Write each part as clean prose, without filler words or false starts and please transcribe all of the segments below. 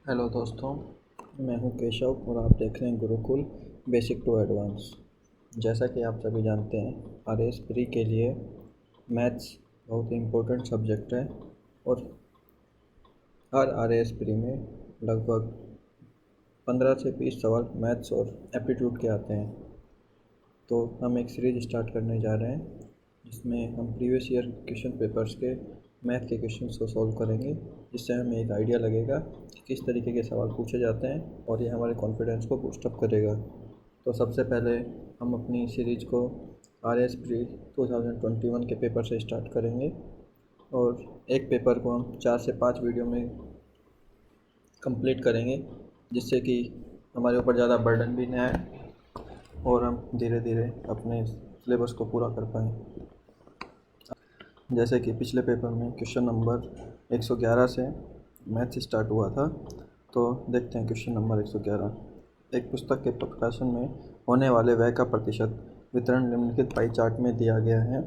Hello दोस्तों, मैं हूं केशव और आप देख रहे हैं गुरुकुल बेसिक टू एडवांस। जैसा कि आप सभी जानते हैं, आरएस प्री के लिए मैथ्स बहुत ही इम्पोर्टेंट सब्जेक्ट है और हर आरएस प्री में लगभग 15 से 20 सवाल मैथ्स और एप्टीट्यूड के आते हैं। तो हम एक सीरीज स्टार्ट करने जा रहे हैं जिसमें हम प्रीवियस ईयर क्वेश्चन पेपर्स के मैथ के क्वेश्चंस को सॉल्व करेंगे, जिससे हमें एक आइडिया लगेगा कि किस तरीके के सवाल पूछे जाते हैं और ये हमारे कॉन्फिडेंस को बूस्टअप करेगा। तो सबसे पहले हम अपनी सीरीज को आर एस प्री 2021 के पेपर से स्टार्ट करेंगे और एक पेपर को हम 4 से 5 वीडियो में कंप्लीट करेंगे, जिससे कि हमारे ऊपर ज़्यादा बर्डन भी न आए और हम धीरे धीरे अपने सिलेबस को पूरा कर पाएँ। जैसे कि पिछले पेपर में क्वेश्चन नंबर 111 से मैथ स्टार्ट हुआ था, तो देखते हैं क्वेश्चन नंबर 111। एक पुस्तक के प्रकाशन में होने वाले व्यय का प्रतिशत वितरण निम्नलिखित पाई चार्ट में दिया गया है।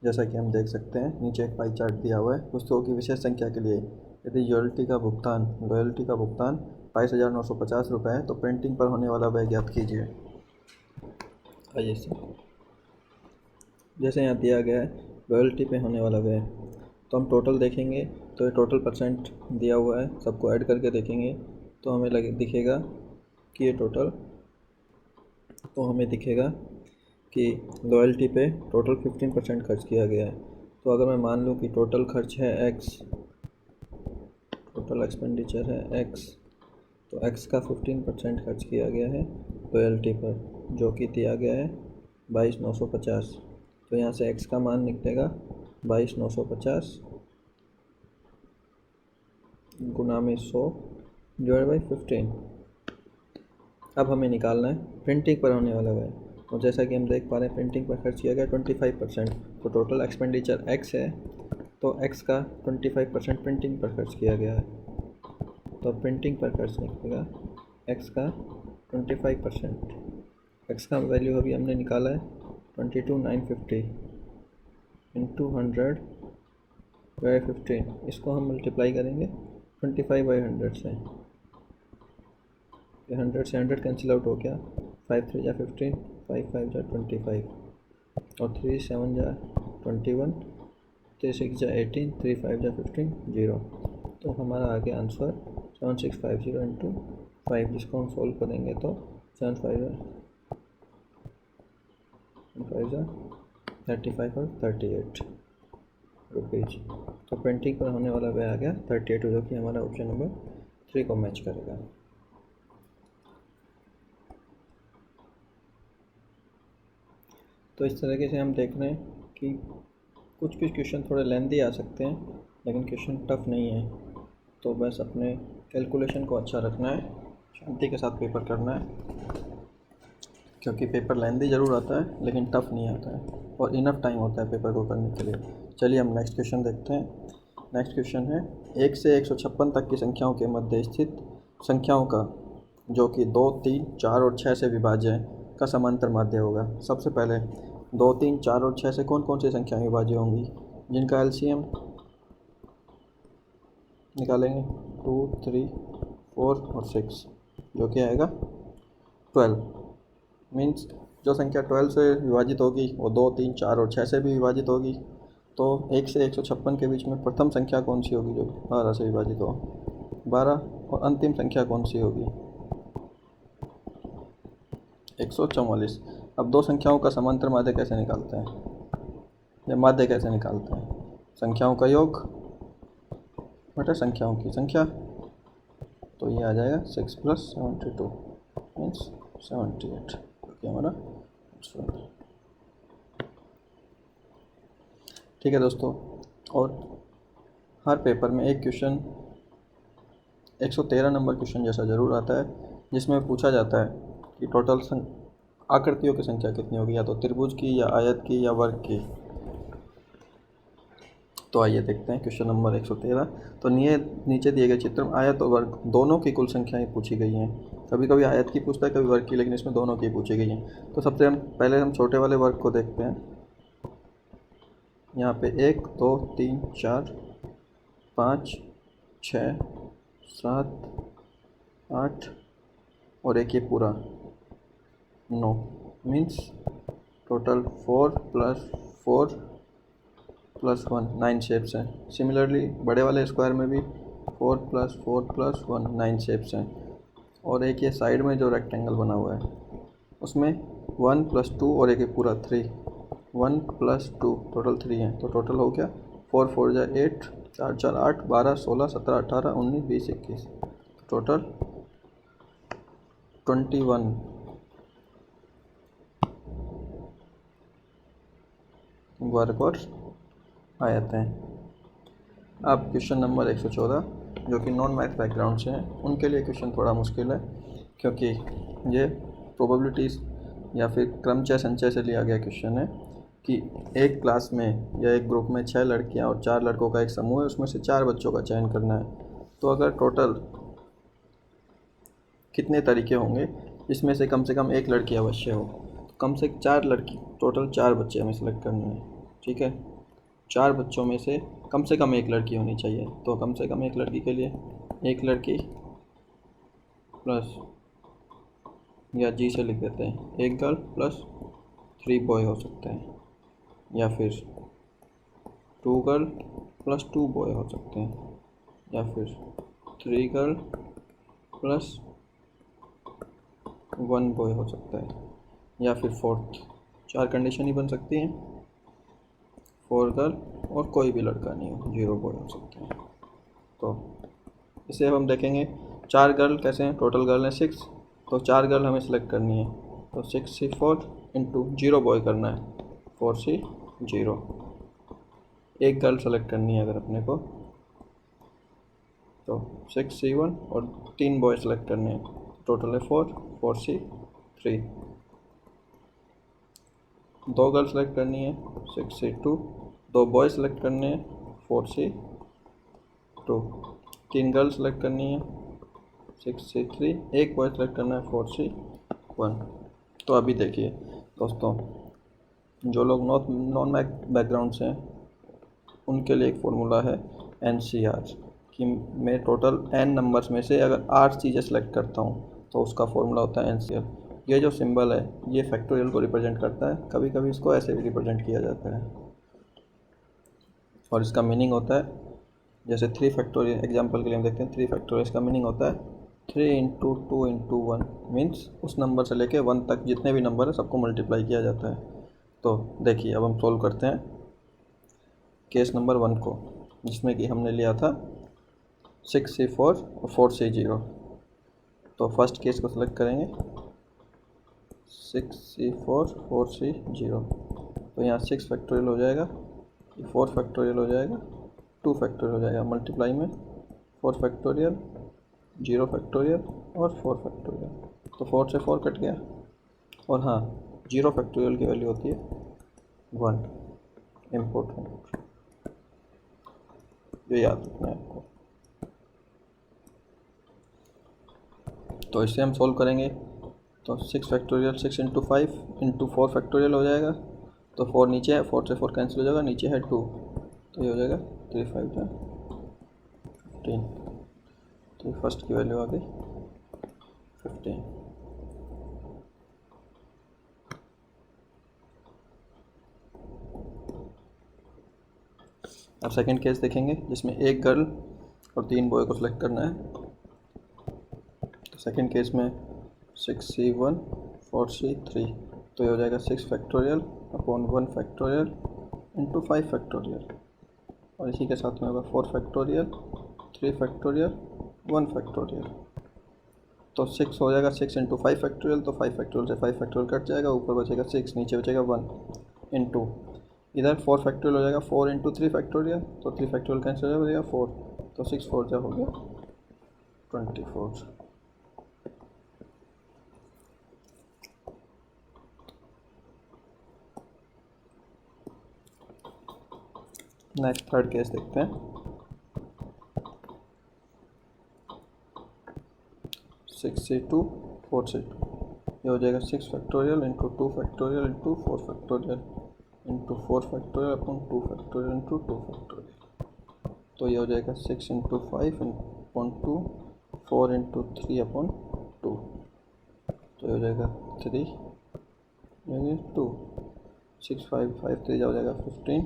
जैसा कि हम देख सकते हैं, नीचे एक पाई चार्ट दिया हुआ है। पुस्तकों की विशेष संख्या के लिए यदि लॉयल्टी का भुगतान 22,950 रुपये है, तो प्रिंटिंग पर होने वाला व्यय ज्ञात कीजिए। आइए सर, जैसे यहाँ दिया गया है लॉयल्टी पे होने वाला व्यय, तो हम टोटल देखेंगे तो ये टोटल परसेंट दिया हुआ है। सबको ऐड करके देखेंगे तो हमें दिखेगा कि ये टोटल, तो हमें दिखेगा कि लॉयल्टी पे टोटल 15% खर्च किया गया है। तो अगर मैं मान लूँ कि टोटल खर्च है x, टोटल एक्सपेंडिचर है x, तो x का 15% खर्च किया गया है लॉयल्टी पर, जो कि दिया गया है 22,950। तो यहाँ से x का मान निकलेगा 22,950 गुना में 100 डिवाइड बाई 15। अब हमें निकालना है प्रिंटिंग पर होने वाला व्यय। और जैसा कि हम देख पा रहे हैं, प्रिंटिंग पर खर्च किया गया 25%। तो टोटल एक्सपेंडिचर x है, तो x का 25% प्रिंटिंग पर खर्च किया गया है। तो प्रिंटिंग पर खर्च निकलेगा x का 25%। x का वैल्यू अभी हमने निकाला है 22,950 इंटू 100 बाई 15। इसको हम मल्टीप्लाई करेंगे 25/100 से। 100 से 100 कैंसिल आउट हो गया, 5 3 जा 15, 5 5 जा 25 और 3 7 जा 21, 3 6 जा 18, 3 5 जा 15, 0। तो हमारा आ गया आंसर 7650 इंटू 5, जिसको हम सॉल्व करेंगे तो 7 5 जा 35 और 38 रुपीज़। तो प्रिंटिंग पर होने वाला व्यय आ गया 38, जो कि हमारा ऑप्शन नंबर 3 को मैच करेगा। तो इस तरीके से हम देख रहे हैं कि कुछ कुछ क्वेश्चन थोड़े लेंथी आ सकते हैं, लेकिन क्वेश्चन टफ नहीं है। तो बस अपने कैलकुलेशन को अच्छा रखना है, शांति के साथ पेपर करना है, क्योंकि पेपर लेंथी ज़रूर आता है लेकिन टफ नहीं आता है और इनफ टाइम होता है पेपर को करने के लिए। चलिए हम नेक्स्ट क्वेश्चन देखते हैं। नेक्स्ट क्वेश्चन है 1 से 156 तक की संख्याओं के मध्य स्थित संख्याओं का, जो कि 2 3 4 और 6 से विभाज्य है, का समांतर माध्य होगा। सबसे पहले 2 3 4 और 6 से कौन कौन सी संख्याएं विभाज्य होंगी, जिनका एलसीएम निकालेंगे 2 3 4 और 6, जो कि आएगा 12। मीन्स जो संख्या 12 से विभाजित होगी वो 2 3 4 और 6 से भी विभाजित होगी। तो 1 से 156 के बीच में प्रथम संख्या कौन सी होगी जो 12 से विभाजित हो, 12। और अंतिम संख्या कौन सी होगी, 144। अब दो संख्याओं का समांतर माध्य कैसे निकालते हैं, या माध्य कैसे निकालते हैं, संख्याओं का योग बटा संख्याओं की संख्या। तो ये आ जाएगा 6 + 72 मीन्स 78, क्योंकि हमारा ठीक है दोस्तों। और हर पेपर में एक क्वेश्चन 113 नंबर क्वेश्चन जैसा ज़रूर आता है, जिसमें पूछा जाता है कि टोटल आकृतियों की संख्या कितनी होगी, या तो त्रिभुज की या आयत की या वर्ग की। तो आइए देखते हैं क्वेश्चन नंबर 113। तो नीचे दिए गए चित्र में आयत और वर्ग दोनों की कुल संख्याएं पूछी गई हैं। कभी कभी आयत की पूछता है, कभी वर्ग की, लेकिन इसमें दोनों की पूछी गई हैं। तो सबसे पहले हम छोटे वाले वर्ग को देखते हैं। यहाँ पे 1 2 3 4 5 6 7 8 और एक ये पूरा 9 मीन्स टोटल 4 + 4 + 1 9 शेप्स हैं। सिमिलरली बड़े वाले स्क्वायर में भी 4 + 4 + 1 9 शेप्स हैं। और एक ये साइड में जो रेक्टेंगल बना हुआ है उसमें 1 + 2 और एक पूरा 3 1 + 2 टोटल 3 हैं। तो टोटल हो गया 4 4 जा 8 4 4 8 12 16 17 18 19 20 21 टोटल 21 वर्ग आ जाते हैं। अब क्वेश्चन नंबर 114 जो कि नॉन मैथ बैकग्राउंड से हैं उनके लिए क्वेश्चन थोड़ा मुश्किल है, क्योंकि ये प्रोबेबिलिटीज़ या फिर क्रमचय संचय से लिया गया क्वेश्चन है कि एक क्लास में या एक ग्रुप में 6 लड़कियां और 4 लड़कों का एक समूह है, उसमें से 4 बच्चों का चयन करना है। तो अगर टोटल कितने तरीके होंगे इसमें से कम एक लड़की अवश्य हो, तो कम से 4 लड़की टोटल 4 बच्चे हमें सेलेक्ट करने हैं। ठीक है, 4 बच्चों में से कम एक लड़की होनी चाहिए। तो कम से कम एक लड़की के लिए एक लड़की प्लस या जी से लिख देते हैं एक गर्ल प्लस 3 बॉय हो सकते हैं, या फिर 2 गर्ल प्लस 2 बॉय हो सकते हैं, या फिर 3 गर्ल प्लस 1 बॉय हो सकता है, या फिर 4th 4 कंडीशन ही बन सकती हैं। 4 गर्ल और कोई भी लड़का नहीं हो, 0 बॉय हो सकते हैं। तो इसे अब हम देखेंगे 4 गर्ल कैसे हैं। टोटल गर्ल है 6, तो 4 गर्ल हमें सेलेक्ट करनी है। तो 6C4 इंटू 0 बॉय करना है 4C0। एक गर्ल सेलेक्ट करनी है अगर अपने को, तो 6C1 और 3 बॉय सेलेक्ट करने हैं, टोटल है 4C3। 2 गर्ल सेलेक्ट करनी है 6C2, 2 बॉय सेलेक्ट करने हैं 4C2, 3 गर्ल सेलेक्ट करनी है 6C3, एक बॉय सेलेक्ट करना है 4C1। तो अभी देखिए दोस्तों, जो लोग नॉन मैथ बैकग्राउंड से हैं उनके लिए एक फार्मूला है NCR कि मैं टोटल n नंबर्स में से अगर 8 चीज़ें सेलेक्ट करता हूँ तो उसका फार्मूला होता है NCR। ये जो सिंबल है ये फैक्टोरियल को रिप्रेजेंट करता है, कभी कभी इसको ऐसे भी रिप्रेजेंट किया जाता है। और इसका मीनिंग होता है जैसे 3 फैक्टोरियल, एग्जाम्पल के लिए हम देखते हैं 3 फैक्टोरियल, इसका मीनिंग होता है 3 × 2 × 1 मीन्स उस नंबर से लेके 1 तक जितने भी नंबर है सबको मल्टीप्लाई किया जाता है। तो देखिए अब हम सोल्व करते हैं केस नंबर 1 को, जिसमें कि हमने लिया था 6C4 और 4C0। तो फर्स्ट केस को सिलेक्ट करेंगे 6C4 4C0। तो यहाँ 6 फैक्टोरियल हो जाएगा, 4 फैक्टोरियल हो जाएगा, 2 फैक्टोरियल हो जाएगा, मल्टीप्लाई में 4 फैक्टोरियल 0 फैक्टोरियल और 4 फैक्टोरियल। तो 4 से 4 कट गया। और हाँ, 0 फैक्टोरियल की वैल्यू होती है 1, इम्पोर्टेंट, ये याद रखना है आपको। तो इससे हम सोल्व करेंगे तो 6 फैक्टोरियल 6 × 5 × 4 फैक्टोरियल हो जाएगा। तो 4 नीचे है, 4 से 4 कैंसिल हो जाएगा, नीचे है 2, तो ये हो जाएगा 3 5 15। तो फर्स्ट की वैल्यू आ गई 15। अब सेकंड केस देखेंगे जिसमें एक गर्ल और 3 बॉय को सिलेक्ट करना है। तो सेकंड केस में 6C1 4C3, तो ये हो जाएगा 6 factorial upon 1 factorial into 5 factorial, और इसी के साथ में होगा 4 फैक्टोरियल 3 फैक्टोरियल 1 फैक्टोरियल। तो 6 हो जाएगा 6 × 5 फैक्टोरियल, तो 5 फैक्टोरियल से 5 फैक्टोरियल कट जाएगा, ऊपर बचेगा 6, नीचे बचेगा 1 इंटू इधर 4 फैक्टोरियल हो जाएगा 4 × 3 फैक्टोरियल, तो 3 फैक्टोरियल कैंसिल हो जाएगा 4, तो 6 4 जा हो गया 24। नेक्स्ट थर्ड केस देखते हैं। 6C2 4C2, ये हो जाएगा 6 factorial into 2 factorial into 4 factorial into 4 factorial upon 2 factorial into 2 factorial. तो ये हो जाएगा 6 × 5 अपॉन 2 4 इंटू 3/2, तो हो जाएगा 3 2, 6 5 5 3 हो जाएगा 15,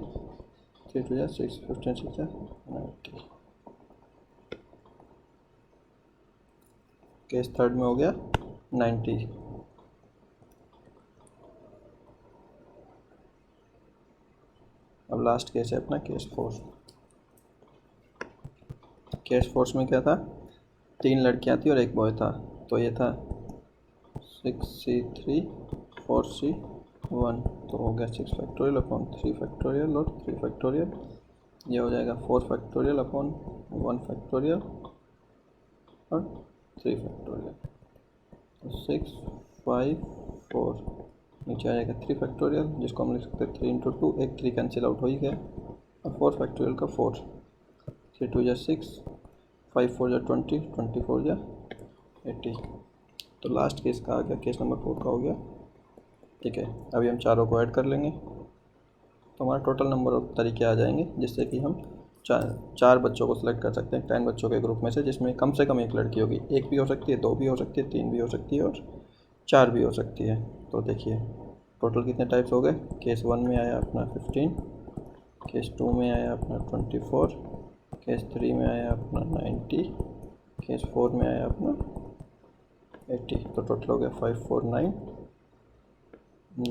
3 2 6, 15 6 90। केस थर्ड में हो गया 90। अब लास्ट केस है अपना केस फोर्थ। केस फोर्थ में क्या था, 3 लड़कियां थी और 1 बॉय था, तो ये था 6c3 4c1, तो हो गया 6 फैक्टोरियल अपॉन 3 फैक्टोरियल और 3 फैक्टोरियल। ये हो जाएगा 4 फैक्टोरियल अपॉन 1 फैक्टोरियल और 3 फैक्टोरियल, तो 6 5 4, नीचे आ जाएगा 3 फैक्टोरियल जिसको हम लिख सकते हैं 3 इंटू 2, एक 3 कैंसिल आउट हो ही गया, और 4 फैक्टोरियल का 4, 3 2 6, 5 4 20, 24 80। तो लास्ट केस का आ गया, केस नंबर 4 का हो गया। ठीक है, अभी हम चारों को ऐड कर लेंगे तो हमारा टोटल नंबर ऑफ तरीके आ जाएंगे, जिससे कि हम चार बच्चों को सिलेक्ट कर सकते हैं 10 बच्चों के ग्रुप में से, जिसमें कम से कम एक लड़की होगी, एक भी हो सकती है, 2 भी हो सकती है, 3 भी हो सकती है और 4 भी हो सकती है। तो देखिए टोटल कितने टाइप्स हो गए। केस 1 में आया अपना 15, केस 2 में आया अपना 24, केस 3 में आया अपना 90, केस 4 में आया अपना 80। तो टोटल हो गया 5 4 9,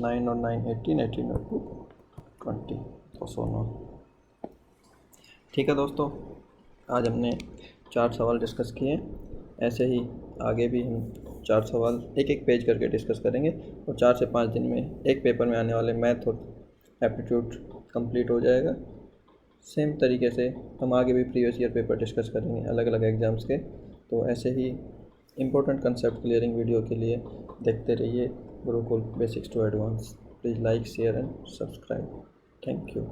9 और 9 18, 18 और 2 20, तो 109। ठीक है दोस्तों, आज हमने 4 सवाल डिस्कस किए। ऐसे ही आगे भी हम 4 सवाल एक एक पेज करके डिस्कस करेंगे और 4 से 5 दिन में एक पेपर में आने वाले मैथ और एप्टीट्यूड कंप्लीट हो जाएगा। सेम तरीके से हम आगे भी प्रीवियस ईयर पेपर डिस्कस करेंगे अलग अलग एग्ज़ाम्स के। तो ऐसे ही इम्पोर्टेंट कंसेप्ट क्लियरिंग वीडियो के लिए देखते रहिए Gurukul basics to advance. Please like share and subscribe. Thank you.